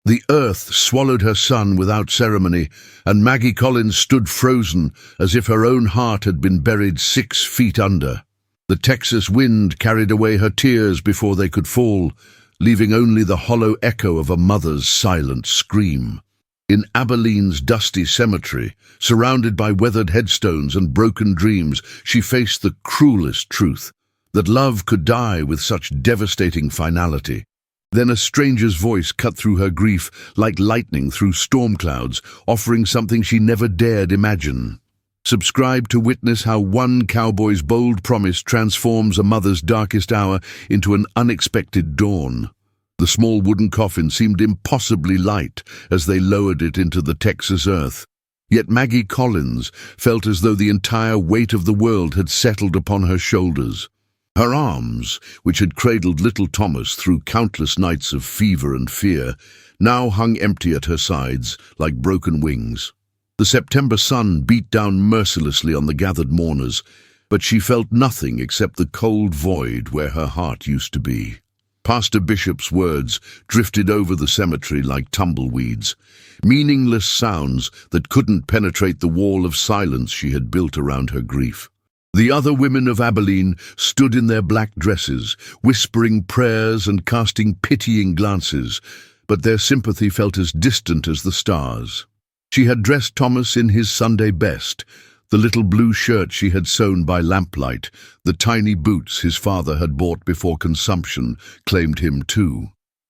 The earth swallowed her son without ceremony, and Maggie Collins stood frozen as if her own heart had been buried 6 feet under. The Texas wind carried away her tears before they could fall, leaving only the hollow echo of a mother's silent scream. In Abilene's dusty cemetery, surrounded by weathered headstones and broken dreams, she faced the cruelest truth, that love could die with such devastating finality. Then a stranger's voice cut through her grief like lightning through storm clouds, offering something she never dared imagine. Subscribe to witness how one cowboy's bold promise transforms a mother's darkest hour into an unexpected dawn. The small wooden coffin seemed impossibly light as they lowered it into the Texas earth. Yet Maggie Collins felt as though the entire weight of the world had settled upon her shoulders. Her arms, which had cradled little Thomas through countless nights of fever and fear, now hung empty at her sides like broken wings. The September sun beat down mercilessly on the gathered mourners, but she felt nothing except the cold void where her heart used to be. Pastor Bishop's words drifted over the cemetery like tumbleweeds, meaningless sounds that couldn't penetrate the wall of silence she had built around her grief. The other women of Abilene stood in their black dresses, whispering prayers and casting pitying glances, but their sympathy felt as distant as the stars. She had dressed Thomas in his Sunday best, the little blue shirt she had sewn by lamplight, the tiny boots his father had bought before consumption claimed him too.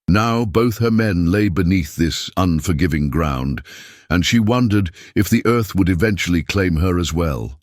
Now both her men lay beneath this unforgiving ground, and she wondered if the earth would eventually claim her as well.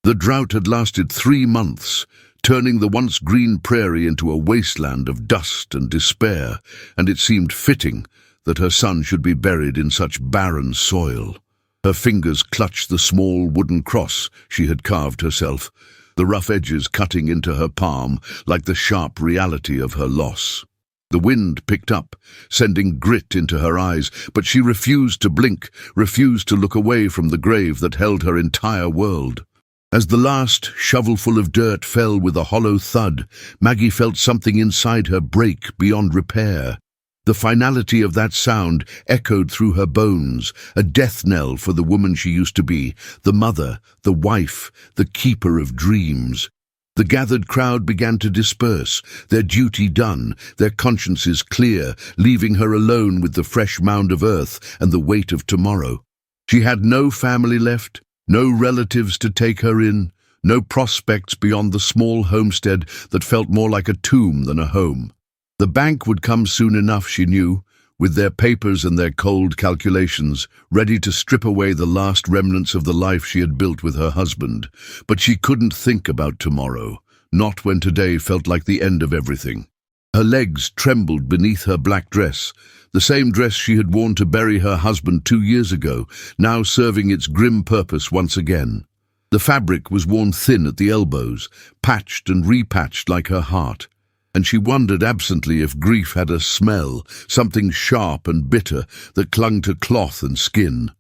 The drought had lasted 3 months, turning the once green prairie into a wasteland of dust and despair, and it seemed fitting that her son should be buried in such barren soil. Her fingers clutched the small wooden cross she had carved herself, the rough edges cutting into her palm like the sharp reality of her loss. The wind picked up, sending grit into her eyes, but she refused to blink, refused to look away from the grave that held her entire world. As the last shovelful of dirt fell with a hollow thud, Maggie felt something inside her break beyond repair. The finality of that sound echoed through her bones, a death knell for the woman she used to be, the mother, the wife, the keeper of dreams. The gathered crowd began to disperse, their duty done, their consciences clear, leaving her alone with the fresh mound of earth and the weight of tomorrow. She had no family left, no relatives to take her in, no prospects beyond the small homestead that felt more like a tomb than a home. The bank would come soon enough, she knew, with their papers and their cold calculations, ready to strip away the last remnants of the life she had built with her husband. But she couldn't think about tomorrow, not when today felt like the end of everything. Her legs trembled beneath her black dress, the same dress she had worn to bury her husband 2 years ago, now serving its grim purpose once again. The fabric was worn thin at the elbows, patched and repatched like her heart, and she wondered absently if grief had a smell, something sharp and bitter that clung to cloth and skin.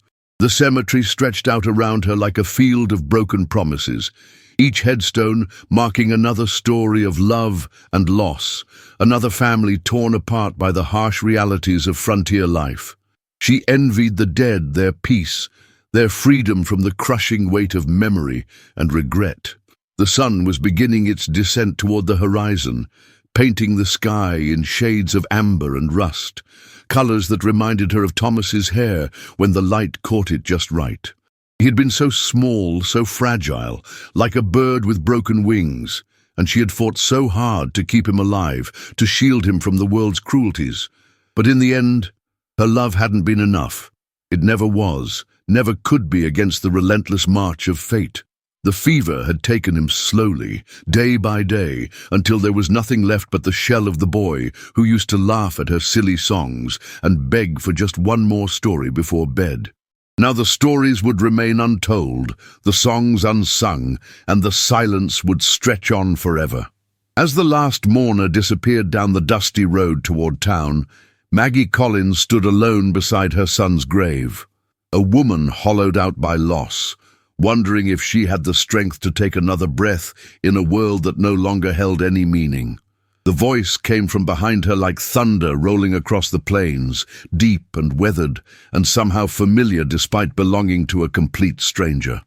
The cemetery stretched out around her like a field of broken promises, each headstone marking another story of love and loss, another family torn apart by the harsh realities of frontier life. She envied the dead their peace, their freedom from the crushing weight of memory and regret. The sun was beginning its descent toward the horizon, painting the sky in shades of amber and rust, colors that reminded her of Thomas's hair when the light caught it just right. He had been so small, so fragile, like a bird with broken wings, and she had fought so hard to keep him alive, to shield him from the world's cruelties. But in the end, her love hadn't been enough. It never was, never could be against the relentless march of fate. The fever had taken him slowly, day by day, until there was nothing left but the shell of the boy who used to laugh at her silly songs and beg for just one more story before bed. Now the stories would remain untold, the songs unsung, and the silence would stretch on forever. As the last mourner disappeared down the dusty road toward town, Maggie Collins stood alone beside her son's grave, a woman hollowed out by loss, wondering if she had the strength to take another breath in a world that no longer held any meaning. The voice came from behind her like thunder rolling across the plains, deep and weathered, and somehow familiar despite belonging to a complete stranger.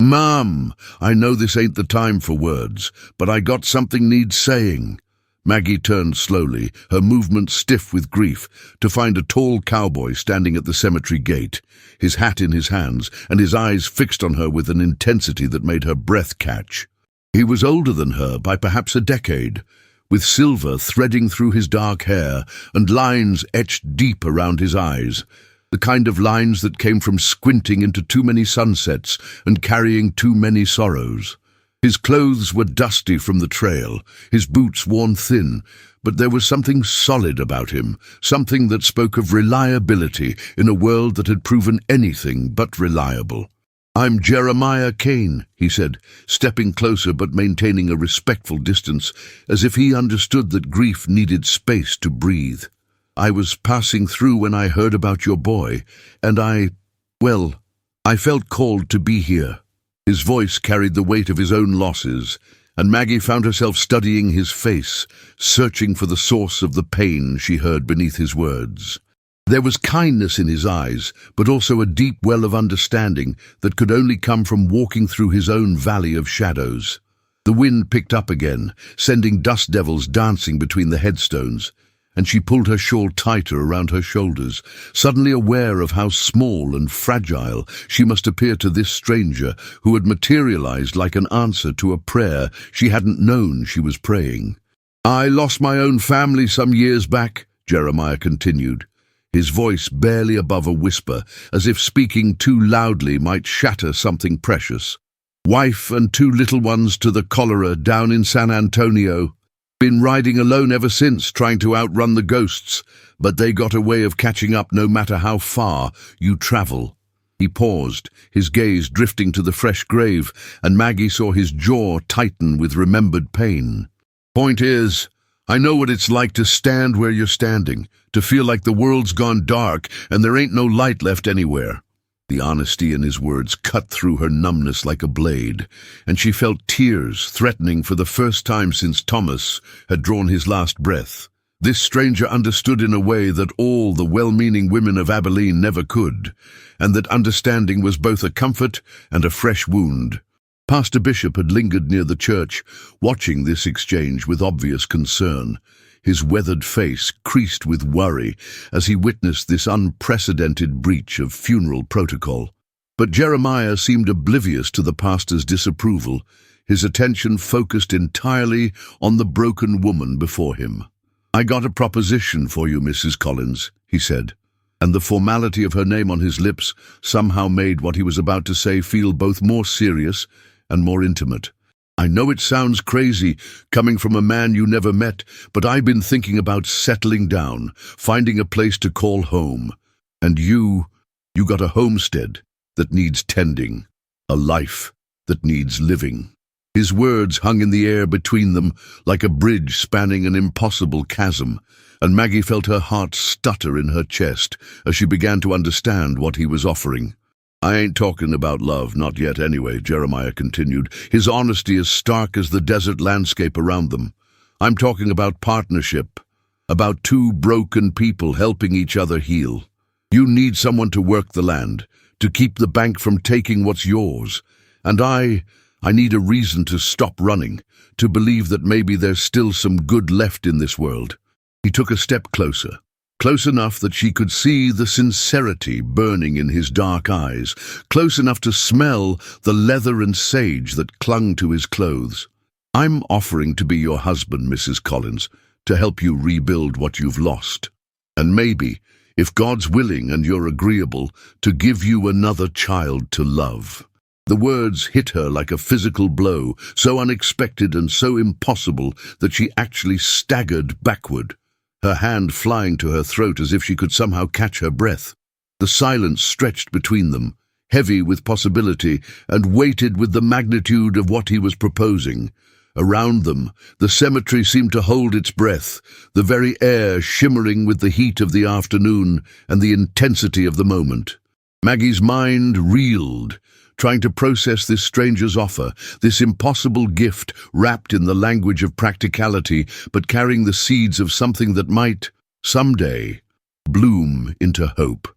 "Mom, I know this ain't the time for words, but I got something needs saying." Maggie turned slowly, her movements stiff with grief, to find a tall cowboy standing at the cemetery gate, his hat in his hands, and his eyes fixed on her with an intensity that made her breath catch. He was older than her by perhaps a decade, with silver threading through his dark hair and lines etched deep around his eyes, the kind of lines that came from squinting into too many sunsets and carrying too many sorrows. His clothes were dusty from the trail, his boots worn thin, but there was something solid about him, something that spoke of reliability in a world that had proven anything but reliable. "I'm Jeremiah Kane," he said, stepping closer but maintaining a respectful distance, as if he understood that grief needed space to breathe. "I was passing through when I heard about your boy, and I felt called to be here." His voice carried the weight of his own losses, and Maggie found herself studying his face, searching for the source of the pain she heard beneath his words. There was kindness in his eyes, but also a deep well of understanding that could only come from walking through his own valley of shadows. The wind picked up again, sending dust devils dancing between the headstones, and she pulled her shawl tighter around her shoulders, suddenly aware of how small and fragile she must appear to this stranger who had materialized like an answer to a prayer she hadn't known she was praying. "I lost my own family some years back," Jeremiah continued, his voice barely above a whisper, as if speaking too loudly might shatter something precious. "Wife and 2 little ones to the cholera down in San Antonio. Been riding alone ever since, trying to outrun the ghosts, but they got a way of catching up no matter how far you travel." He paused, his gaze drifting to the fresh grave, and Maggie saw his jaw tighten with remembered pain. "Point is, I know what it's like to stand where you're standing, to feel like the world's gone dark and there ain't no light left anywhere." The honesty in his words cut through her numbness like a blade, and she felt tears threatening for the first time since Thomas had drawn his last breath. This stranger understood in a way that all the well-meaning women of Abilene never could, and that understanding was both a comfort and a fresh wound. Pastor Bishop had lingered near the church, watching this exchange with obvious concern, his weathered face creased with worry as he witnessed this unprecedented breach of funeral protocol. But Jeremiah seemed oblivious to the pastor's disapproval, his attention focused entirely on the broken woman before him. "I got a proposition for you, Mrs. Collins," he said, and the formality of her name on his lips somehow made what he was about to say feel both more serious and more intimate. "I know it sounds crazy, coming from a man you never met, but I've been thinking about settling down, finding a place to call home. And you got a homestead that needs tending, a life that needs living." His words hung in the air between them like a bridge spanning an impossible chasm, and Maggie felt her heart stutter in her chest as she began to understand what he was offering. "I ain't talking about love, not yet anyway," Jeremiah continued, his honesty as stark as the desert landscape around them. "I'm talking about partnership, about 2 broken people helping each other heal. You need someone to work the land, to keep the bank from taking what's yours, and I need a reason to stop running, to believe that maybe there's still some good left in this world." He took a step closer. Close enough that she could see the sincerity burning in his dark eyes, close enough to smell the leather and sage that clung to his clothes. "I'm offering to be your husband, Mrs. Collins, to help you rebuild what you've lost. And maybe, if God's willing and you're agreeable, to give you another child to love." The words hit her like a physical blow, so unexpected and so impossible that she actually staggered backward, her hand flying to her throat as if she could somehow catch her breath. The silence stretched between them, heavy with possibility and weighted with the magnitude of what he was proposing. Around them, the cemetery seemed to hold its breath, the very air shimmering with the heat of the afternoon and the intensity of the moment. Maggie's mind reeled, trying to process this stranger's offer, this impossible gift wrapped in the language of practicality, but carrying the seeds of something that might, someday, bloom into hope.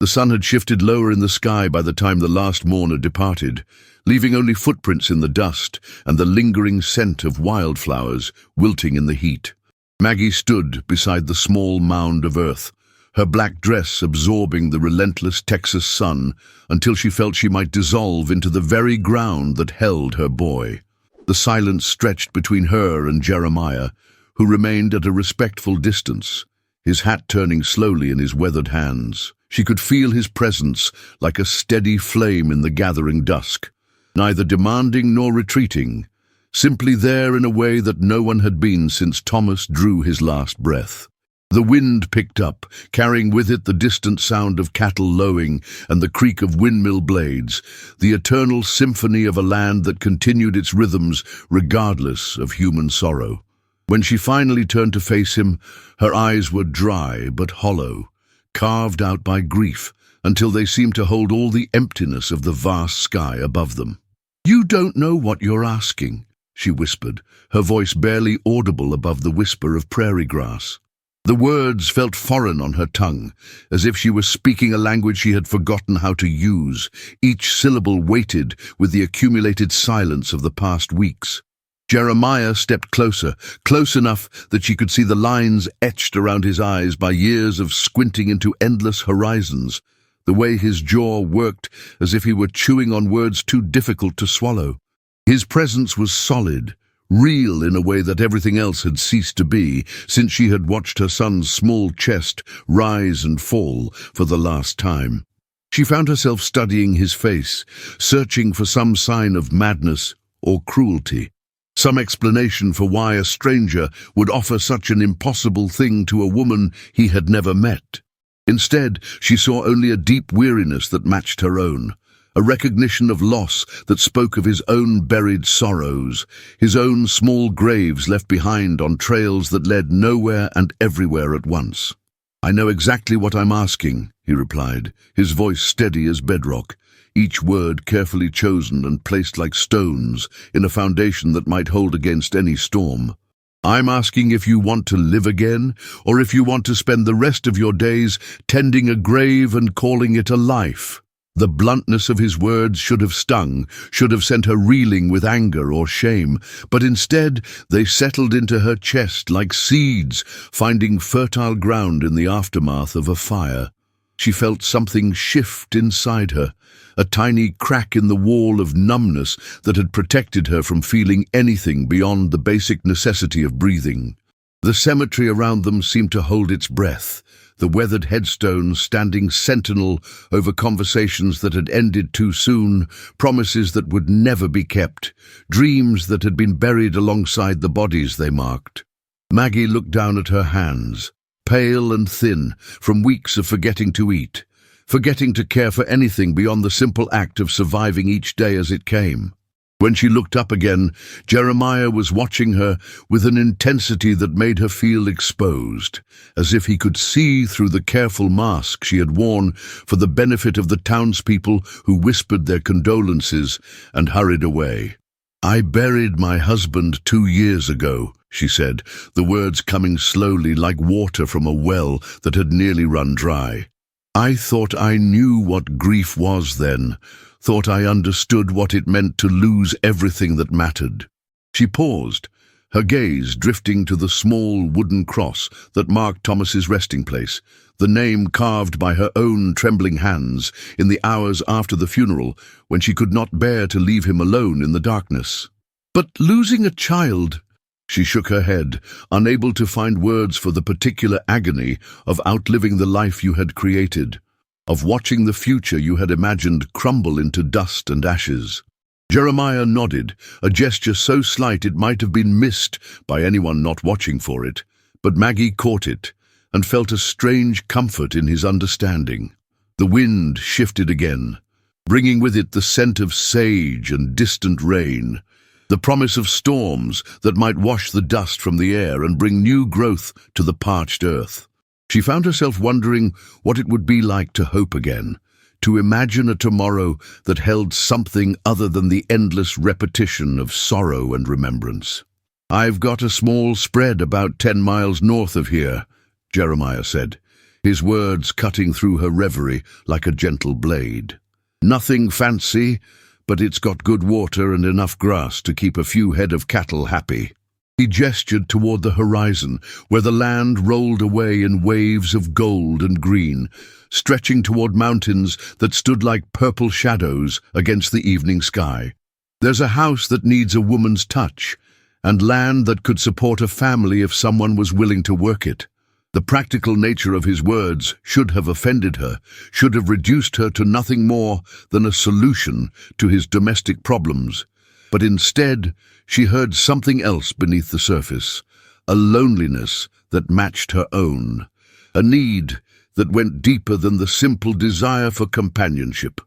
The sun had shifted lower in the sky by the time the last mourner departed, leaving only footprints in the dust and the lingering scent of wildflowers wilting in the heat. Maggie stood beside the small mound of earth, her black dress absorbing the relentless Texas sun until she felt she might dissolve into the very ground that held her boy. The silence stretched between her and Jeremiah, who remained at a respectful distance, his hat turning slowly in his weathered hands. She could feel his presence like a steady flame in the gathering dusk, neither demanding nor retreating, simply there in a way that no one had been since Thomas drew his last breath. The wind picked up, carrying with it the distant sound of cattle lowing and the creak of windmill blades, the eternal symphony of a land that continued its rhythms regardless of human sorrow. When she finally turned to face him, her eyes were dry but hollow, carved out by grief, until they seemed to hold all the emptiness of the vast sky above them. "You don't know what you're asking," she whispered, her voice barely audible above the whisper of prairie grass. The words felt foreign on her tongue, as if she were speaking a language she had forgotten how to use, each syllable weighted with the accumulated silence of the past weeks. Jeremiah stepped closer, close enough that she could see the lines etched around his eyes by years of squinting into endless horizons, the way his jaw worked as if he were chewing on words too difficult to swallow. His presence was solid, real in a way that everything else had ceased to be since she had watched her son's small chest rise and fall for the last time. She found herself studying his face, searching for some sign of madness or cruelty, some explanation for why a stranger would offer such an impossible thing to a woman he had never met. Instead, she saw only a deep weariness that matched her own, a recognition of loss that spoke of his own buried sorrows, his own small graves left behind on trails that led nowhere and everywhere at once. "I know exactly what I'm asking," he replied, his voice steady as bedrock, each word carefully chosen and placed like stones in a foundation that might hold against any storm. "I'm asking if you want to live again, or if you want to spend the rest of your days tending a grave and calling it a life." The bluntness of his words should have stung, should have sent her reeling with anger or shame, but instead they settled into her chest like seeds, finding fertile ground in the aftermath of a fire. She felt something shift inside her, a tiny crack in the wall of numbness that had protected her from feeling anything beyond the basic necessity of breathing. The cemetery around them seemed to hold its breath, the weathered headstones standing sentinel over conversations that had ended too soon, promises that would never be kept, dreams that had been buried alongside the bodies they marked. Maggie looked down at her hands, pale and thin, from weeks of forgetting to eat, forgetting to care for anything beyond the simple act of surviving each day as it came. When she looked up again, Jeremiah was watching her with an intensity that made her feel exposed, as if he could see through the careful mask she had worn for the benefit of the townspeople who whispered their condolences and hurried away. "I buried my husband 2 years ago," she said, the words coming slowly like water from a well that had nearly run dry. "I thought I knew what grief was then, thought I understood what it meant to lose everything that mattered." She paused, her gaze drifting to the small wooden cross that marked Thomas's resting place, the name carved by her own trembling hands in the hours after the funeral when she could not bear to leave him alone in the darkness. "But losing a child—" She shook her head, unable to find words for the particular agony of outliving the life you had created, of watching the future you had imagined crumble into dust and ashes. Jeremiah nodded, a gesture so slight it might have been missed by anyone not watching for it, but Maggie caught it and felt a strange comfort in his understanding. The wind shifted again, bringing with it the scent of sage and distant rain, the promise of storms that might wash the dust from the air and bring new growth to the parched earth. She found herself wondering what it would be like to hope again, to imagine a tomorrow that held something other than the endless repetition of sorrow and remembrance. "I've got a small spread about 10 miles north of here," Jeremiah said, his words cutting through her reverie like a gentle blade. "Nothing fancy, but it's got good water and enough grass to keep a few head of cattle happy." He gestured toward the horizon, where the land rolled away in waves of gold and green, stretching toward mountains that stood like purple shadows against the evening sky. "There's a house that needs a woman's touch, and land that could support a family if someone was willing to work it." The practical nature of his words should have offended her, should have reduced her to nothing more than a solution to his domestic problems. But instead, she heard something else beneath the surface, a loneliness that matched her own, a need that went deeper than the simple desire for companionship.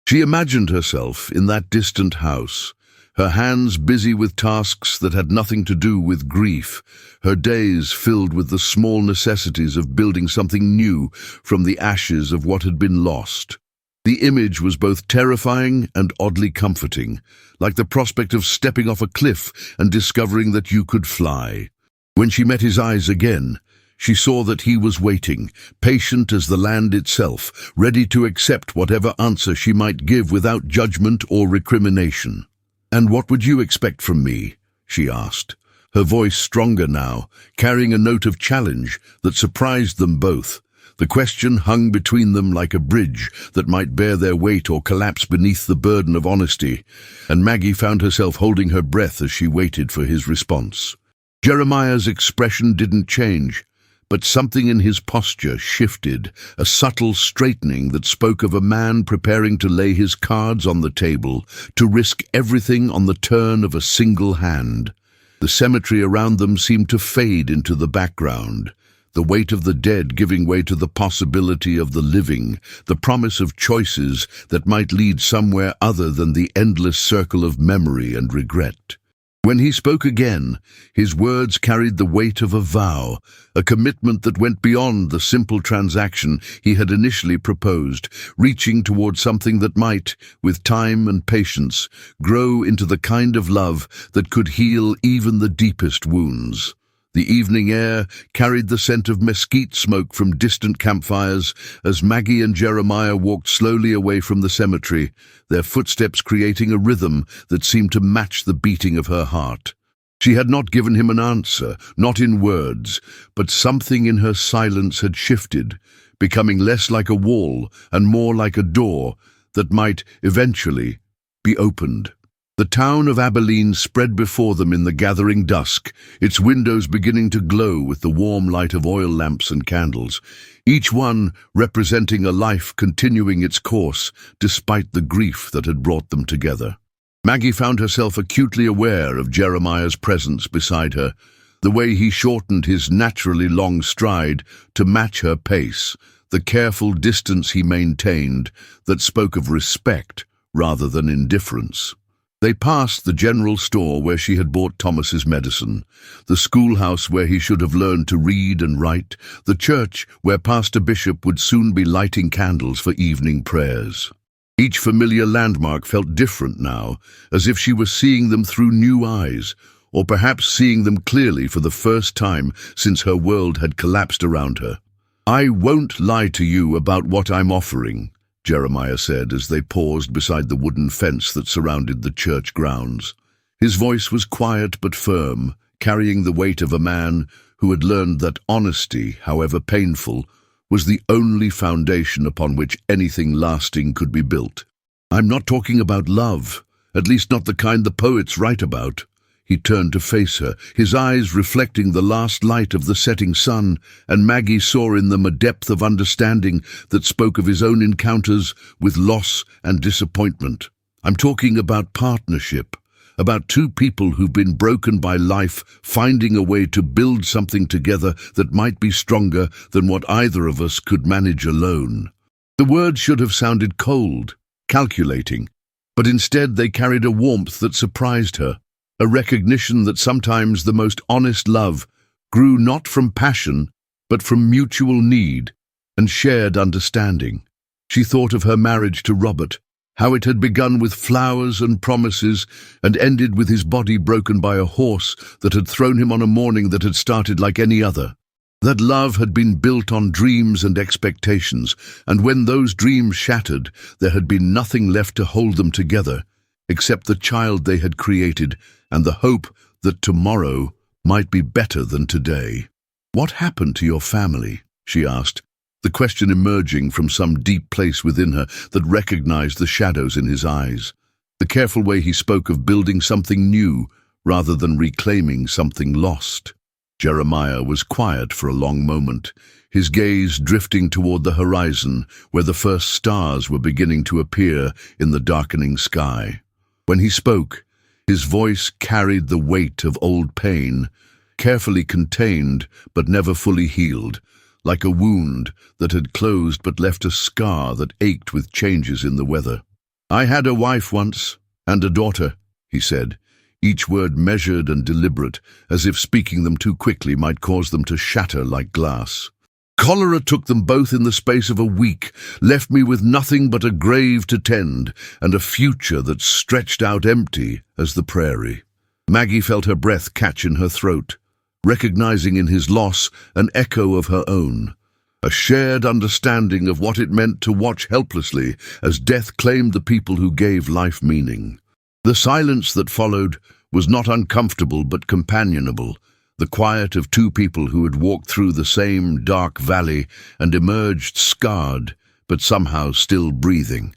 She imagined herself in that distant house, her hands busy with tasks that had nothing to do with grief, her days filled with the small necessities of building something new from the ashes of what had been lost. The image was both terrifying and oddly comforting, like the prospect of stepping off a cliff and discovering that you could fly. When she met his eyes again, she saw that he was waiting, patient as the land itself, ready to accept whatever answer she might give without judgment or recrimination. "And what would you expect from me?" she asked, her voice stronger now, carrying a note of challenge that surprised them both. The question hung between them like a bridge that might bear their weight or collapse beneath the burden of honesty, and Maggie found herself holding her breath as she waited for his response. Jeremiah's expression didn't change, but something in his posture shifted, a subtle straightening that spoke of a man preparing to lay his cards on the table, to risk everything on the turn of a single hand. The cemetery around them seemed to fade into the background, the weight of the dead giving way to the possibility of the living, the promise of choices that might lead somewhere other than the endless circle of memory and regret. When he spoke again, his words carried the weight of a vow, a commitment that went beyond the simple transaction he had initially proposed, reaching toward something that might, with time and patience, grow into the kind of love that could heal even the deepest wounds. The evening air carried the scent of mesquite smoke from distant campfires as Maggie and Jeremiah walked slowly away from the cemetery, their footsteps creating a rhythm that seemed to match the beating of her heart. She had not given him an answer, not in words, but something in her silence had shifted, becoming less like a wall and more like a door that might eventually be opened. The town of Abilene spread before them in the gathering dusk, its windows beginning to glow with the warm light of oil lamps and candles, each one representing a life continuing its course despite the grief that had brought them together. Maggie found herself acutely aware of Jeremiah's presence beside her, the way he shortened his naturally long stride to match her pace, the careful distance he maintained that spoke of respect rather than indifference. They passed the general store where she had bought Thomas's medicine, the schoolhouse where he should have learned to read and write, the church where Pastor Bishop would soon be lighting candles for evening prayers. Each familiar landmark felt different now, as if she was seeing them through new eyes, or perhaps seeing them clearly for the first time since her world had collapsed around her. "I won't lie to you about what I'm offering," Jeremiah said as they paused beside the wooden fence that surrounded the church grounds. His voice was quiet but firm, carrying the weight of a man who had learned that honesty, however painful, was the only foundation upon which anything lasting could be built. "I'm not talking about love, at least not the kind the poets write about." He turned to face her, his eyes reflecting the last light of the setting sun, and Maggie saw in them a depth of understanding that spoke of his own encounters with loss and disappointment. "I'm talking about partnership, about two people who've been broken by life finding a way to build something together that might be stronger than what either of us could manage alone." The words should have sounded cold, calculating, but instead they carried a warmth that surprised her. A recognition that sometimes the most honest love grew not from passion, but from mutual need and shared understanding. She thought of her marriage to Robert, how it had begun with flowers and promises and ended with his body broken by a horse that had thrown him on a morning that had started like any other. That love had been built on dreams and expectations, and when those dreams shattered, there had been nothing left to hold them together, except the child they had created and the hope that tomorrow might be better than today. "What happened to your family?" she asked, the question emerging from some deep place within her that recognized the shadows in his eyes. The careful way he spoke of building something new rather than reclaiming something lost. Jeremiah was quiet for a long moment, his gaze drifting toward the horizon where the first stars were beginning to appear in the darkening sky. When he spoke, his voice carried the weight of old pain, carefully contained but never fully healed, like a wound that had closed but left a scar that ached with changes in the weather. "I had a wife once, and a daughter," he said, each word measured and deliberate, as if speaking them too quickly might cause them to shatter like glass. "Cholera took them both in the space of a week, left me with nothing but a grave to tend and a future that stretched out empty as the prairie." Maggie felt her breath catch in her throat, recognizing in his loss an echo of her own, a shared understanding of what it meant to watch helplessly as death claimed the people who gave life meaning. The silence that followed was not uncomfortable but companionable, the quiet of two people who had walked through the same dark valley and emerged scarred, but somehow still breathing.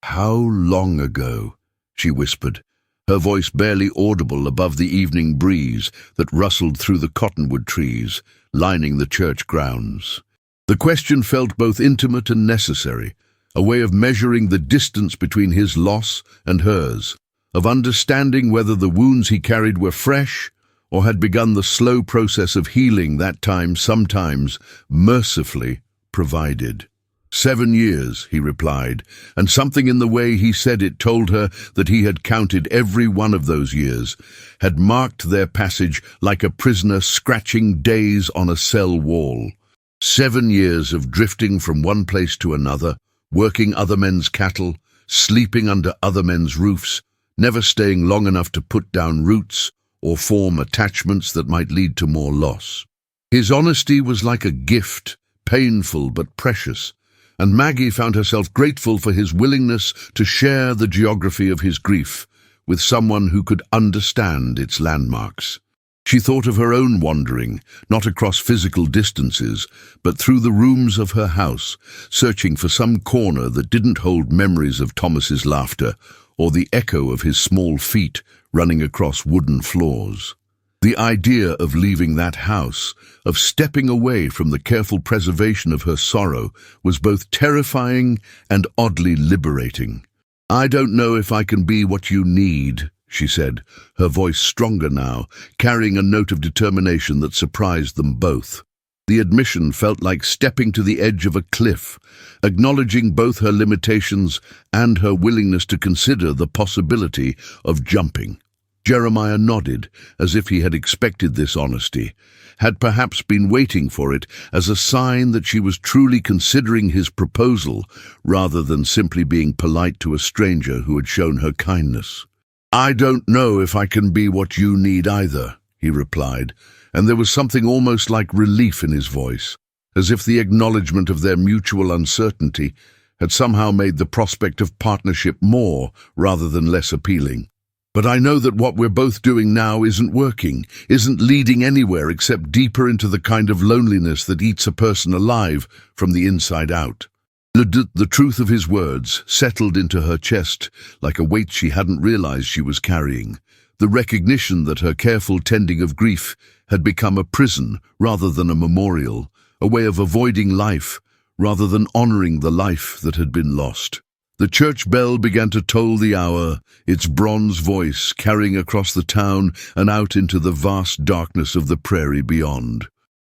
"How long ago?" she whispered, her voice barely audible above the evening breeze that rustled through the cottonwood trees lining the church grounds. The question felt both intimate and necessary, a way of measuring the distance between his loss and hers, of understanding whether the wounds he carried were fresh or had begun the slow process of healing that time sometimes mercifully provided. 7 years, he replied, and something in the way he said it told her that he had counted every one of those years, had marked their passage like a prisoner scratching days on a cell wall. 7 years of drifting from one place to another, working other men's cattle, sleeping under other men's roofs, never staying long enough to put down roots or form attachments that might lead to more loss. His honesty was like a gift, painful but precious, and Maggie found herself grateful for his willingness to share the geography of his grief with someone who could understand its landmarks. She thought of her own wandering, not across physical distances, but through the rooms of her house, searching for some corner that didn't hold memories of Thomas's laughter or the echo of his small feet running across wooden floors. The idea of leaving that house, of stepping away from the careful preservation of her sorrow, was both terrifying and oddly liberating. "I don't know if I can be what you need," she said, her voice stronger now, carrying a note of determination that surprised them both. The admission felt like stepping to the edge of a cliff, acknowledging both her limitations and her willingness to consider the possibility of jumping. Jeremiah nodded, as if he had expected this honesty, had perhaps been waiting for it as a sign that she was truly considering his proposal rather than simply being polite to a stranger who had shown her kindness. "I don't know if I can be what you need either," he replied, and there was something almost like relief in his voice, as if the acknowledgement of their mutual uncertainty had somehow made the prospect of partnership more rather than less appealing. "But I know that what we're both doing now isn't working, isn't leading anywhere except deeper into the kind of loneliness that eats a person alive from the inside out." The truth of his words settled into her chest like a weight she hadn't realized she was carrying, the recognition that her careful tending of grief had become a prison rather than a memorial, a way of avoiding life rather than honoring the life that had been lost. The church bell began to toll the hour, its bronze voice carrying across the town and out into the vast darkness of the prairie beyond.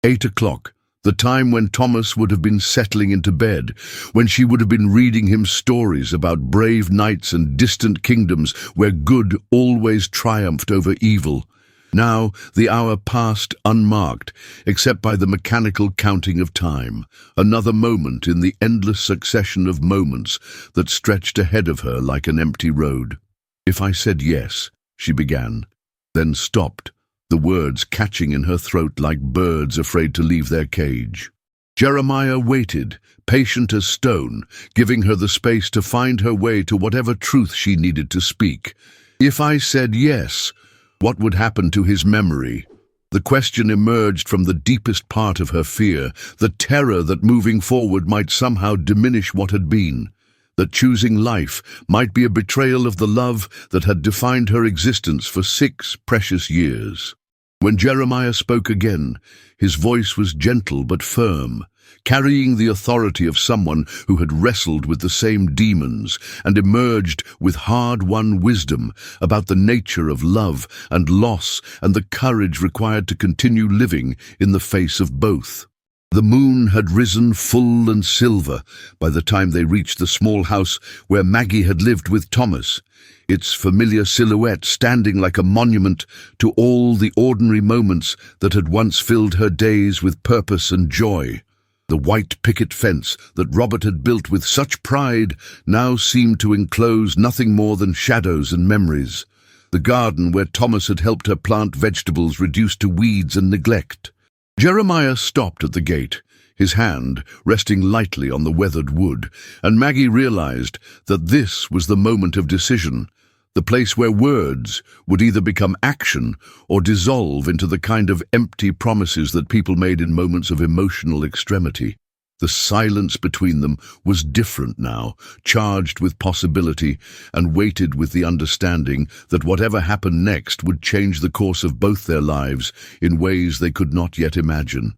8 o'clock, the time when Thomas would have been settling into bed, when she would have been reading him stories about brave knights and distant kingdoms where good always triumphed over evil. Now the hour passed unmarked, except by the mechanical counting of time, another moment in the endless succession of moments that stretched ahead of her like an empty road. "If I said yes," she began, then stopped, the words catching in her throat like birds afraid to leave their cage. Jeremiah waited, patient as stone, giving her the space to find her way to whatever truth she needed to speak. If I said yes, what would happen to his memory? The question emerged from the deepest part of her fear, the terror that moving forward might somehow diminish what had been, that choosing life might be a betrayal of the love that had defined her existence for 6 precious years. When Jeremiah spoke again, his voice was gentle but firm, carrying the authority of someone who had wrestled with the same demons and emerged with hard-won wisdom about the nature of love and loss and the courage required to continue living in the face of both. The moon had risen full and silver by the time they reached the small house where Maggie had lived with Thomas, its familiar silhouette standing like a monument to all the ordinary moments that had once filled her days with purpose and joy. The white picket fence that Robert had built with such pride now seemed to enclose nothing more than shadows and memories. The garden where Thomas had helped her plant vegetables reduced to weeds and neglect. Jeremiah stopped at the gate, his hand resting lightly on the weathered wood, and Maggie realized that this was the moment of decision, the place where words would either become action or dissolve into the kind of empty promises that people made in moments of emotional extremity. The silence between them was different now, charged with possibility, and weighted with the understanding that whatever happened next would change the course of both their lives in ways they could not yet imagine.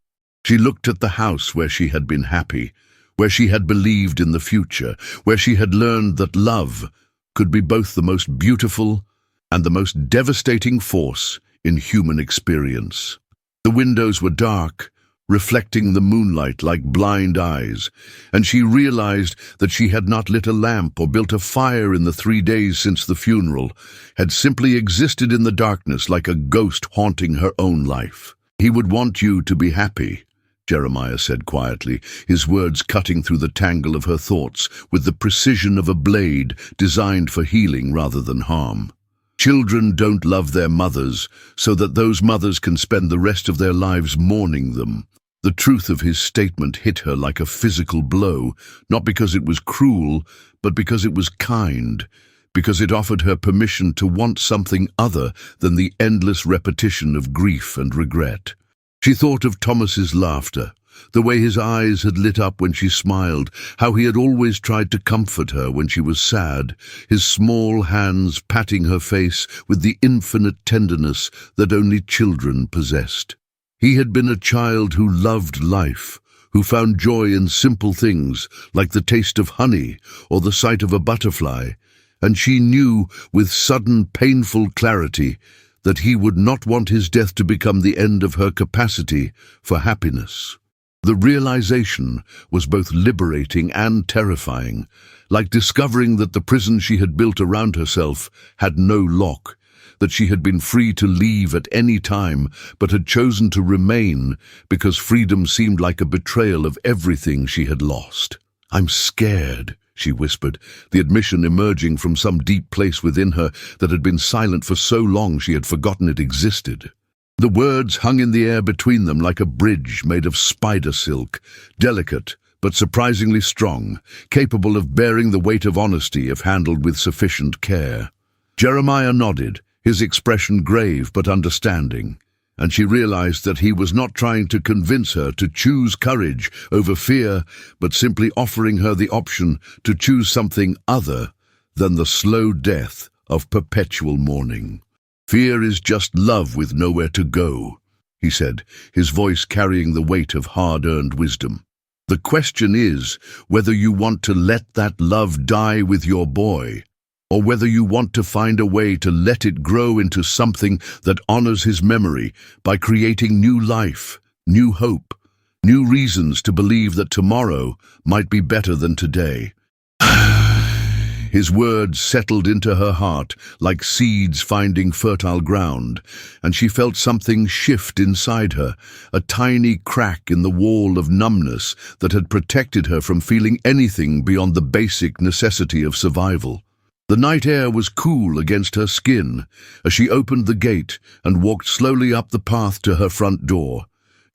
She looked at the house where she had been happy, where she had believed in the future, where she had learned that love could be both the most beautiful and the most devastating force in human experience. The windows were dark, reflecting the moonlight like blind eyes, and she realized that she had not lit a lamp or built a fire in the 3 days since the funeral, had simply existed in the darkness like a ghost haunting her own life. "He would want you to be happy," Jeremiah said quietly, his words cutting through the tangle of her thoughts with the precision of a blade designed for healing rather than harm. "Children don't love their mothers so that those mothers can spend the rest of their lives mourning them." The truth of his statement hit her like a physical blow, not because it was cruel, but because it was kind, because it offered her permission to want something other than the endless repetition of grief and regret. She thought of Thomas's laughter, the way his eyes had lit up when she smiled, how he had always tried to comfort her when she was sad, his small hands patting her face with the infinite tenderness that only children possessed. He had been a child who loved life, who found joy in simple things like the taste of honey or the sight of a butterfly, and she knew with sudden painful clarity that he would not want his death to become the end of her capacity for happiness. The realization was both liberating and terrifying, like discovering that the prison she had built around herself had no lock, that she had been free to leave at any time, but had chosen to remain because freedom seemed like a betrayal of everything she had lost. "I'm scared," she whispered, the admission emerging from some deep place within her that had been silent for so long she had forgotten it existed. The words hung in the air between them like a bridge made of spider silk, delicate but surprisingly strong, capable of bearing the weight of honesty if handled with sufficient care. Jeremiah nodded, his expression grave but understanding, and she realized that he was not trying to convince her to choose courage over fear, but simply offering her the option to choose something other than the slow death of perpetual mourning. "Fear is just love with nowhere to go," he said, his voice carrying the weight of hard-earned wisdom. "The question is whether you want to let that love die with your boy, or whether you want to find a way to let it grow into something that honors his memory by creating new life, new hope, new reasons to believe that tomorrow might be better than today." His words settled into her heart like seeds finding fertile ground, and she felt something shift inside her, a tiny crack in the wall of numbness that had protected her from feeling anything beyond the basic necessity of survival. The night air was cool against her skin as she opened the gate and walked slowly up the path to her front door,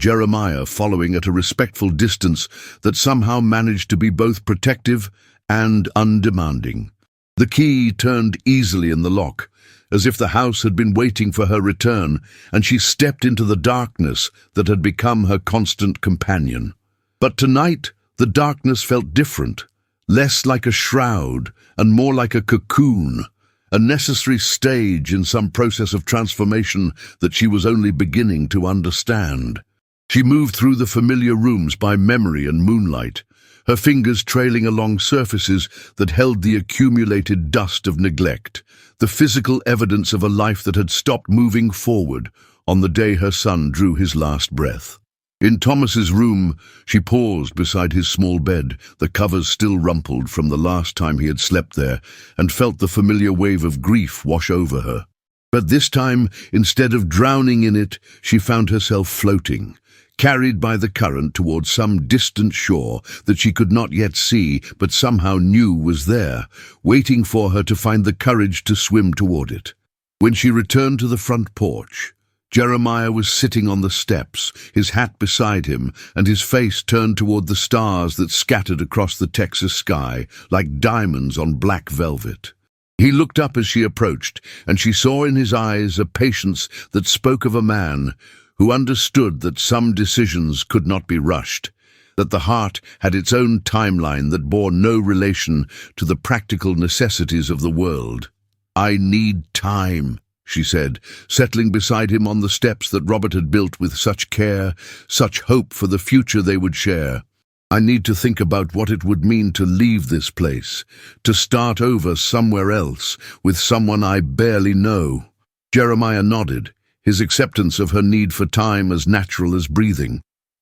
Jeremiah following at a respectful distance that somehow managed to be both protective and undemanding. The key turned easily in the lock, as if the house had been waiting for her return, and she stepped into the darkness that had become her constant companion. But tonight, the darkness felt different, less like a shroud and more like a cocoon, a necessary stage in some process of transformation that she was only beginning to understand. She moved through the familiar rooms by memory and moonlight, her fingers trailing along surfaces that held the accumulated dust of neglect, the physical evidence of a life that had stopped moving forward on the day her son drew his last breath. In Thomas's room, she paused beside his small bed, the covers still rumpled from the last time he had slept there, and felt the familiar wave of grief wash over her. But this time, instead of drowning in it, she found herself floating, carried by the current towards some distant shore that she could not yet see but somehow knew was there, waiting for her to find the courage to swim toward it. When she returned to the front porch, Jeremiah was sitting on the steps, his hat beside him, and his face turned toward the stars that scattered across the Texas sky like diamonds on black velvet. He looked up as she approached, and she saw in his eyes a patience that spoke of a man who understood that some decisions could not be rushed, that the heart had its own timeline that bore no relation to the practical necessities of the world. "I need time," she said, settling beside him on the steps that Robert had built with such care, such hope for the future they would share. "I need to think about what it would mean to leave this place, to start over somewhere else, with someone I barely know." Jeremiah nodded, his acceptance of her need for time as natural as breathing,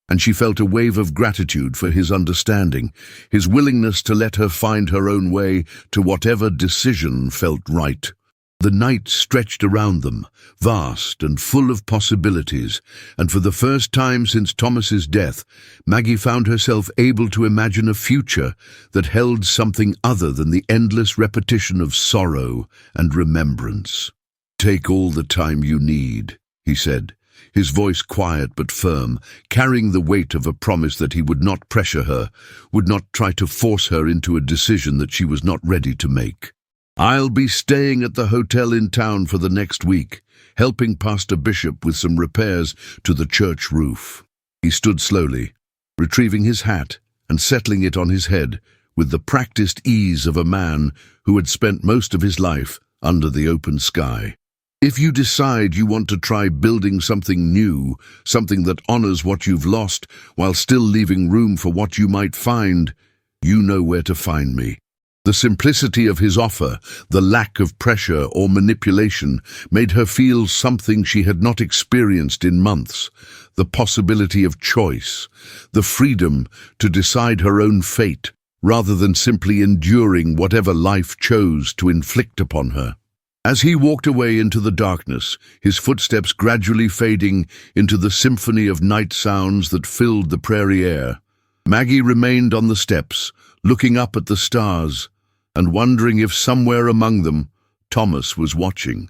and she felt a wave of gratitude for his understanding, his willingness to let her find her own way to whatever decision felt right. The night stretched around them, vast and full of possibilities, and for the first time since Thomas's death, Maggie found herself able to imagine a future that held something other than the endless repetition of sorrow and remembrance. "Take all the time you need," he said, his voice quiet but firm, carrying the weight of a promise that he would not pressure her, would not try to force her into a decision that she was not ready to make. "I'll be staying at the hotel in town for the next week, helping Pastor Bishop with some repairs to the church roof." He stood slowly, retrieving his hat and settling it on his head with the practiced ease of a man who had spent most of his life under the open sky. "If you decide you want to try building something new, something that honors what you've lost while still leaving room for what you might find, you know where to find me." The simplicity of his offer, the lack of pressure or manipulation, made her feel something she had not experienced in months, the possibility of choice, the freedom to decide her own fate, rather than simply enduring whatever life chose to inflict upon her. As he walked away into the darkness, his footsteps gradually fading into the symphony of night sounds that filled the prairie air, Maggie remained on the steps, looking up at the stars, and wondering if somewhere among them Thomas was watching,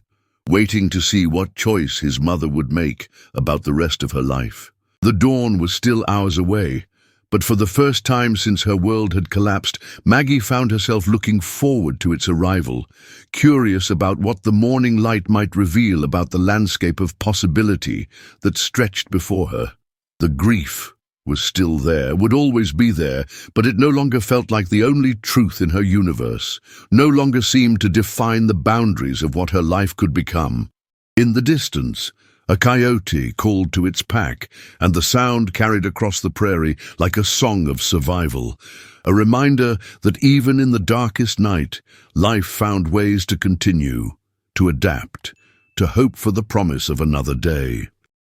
waiting to see what choice his mother would make about the rest of her life. The dawn was still hours away, but for the first time since her world had collapsed, Maggie found herself looking forward to its arrival, curious about what the morning light might reveal about the landscape of possibility that stretched before her. The grief was still there, would always be there, but it no longer felt like the only truth in her universe, no longer seemed to define the boundaries of what her life could become. In the distance, a coyote called to its pack, and the sound carried across the prairie like a song of survival, a reminder that even in the darkest night, life found ways to continue, to adapt, to hope for the promise of another day.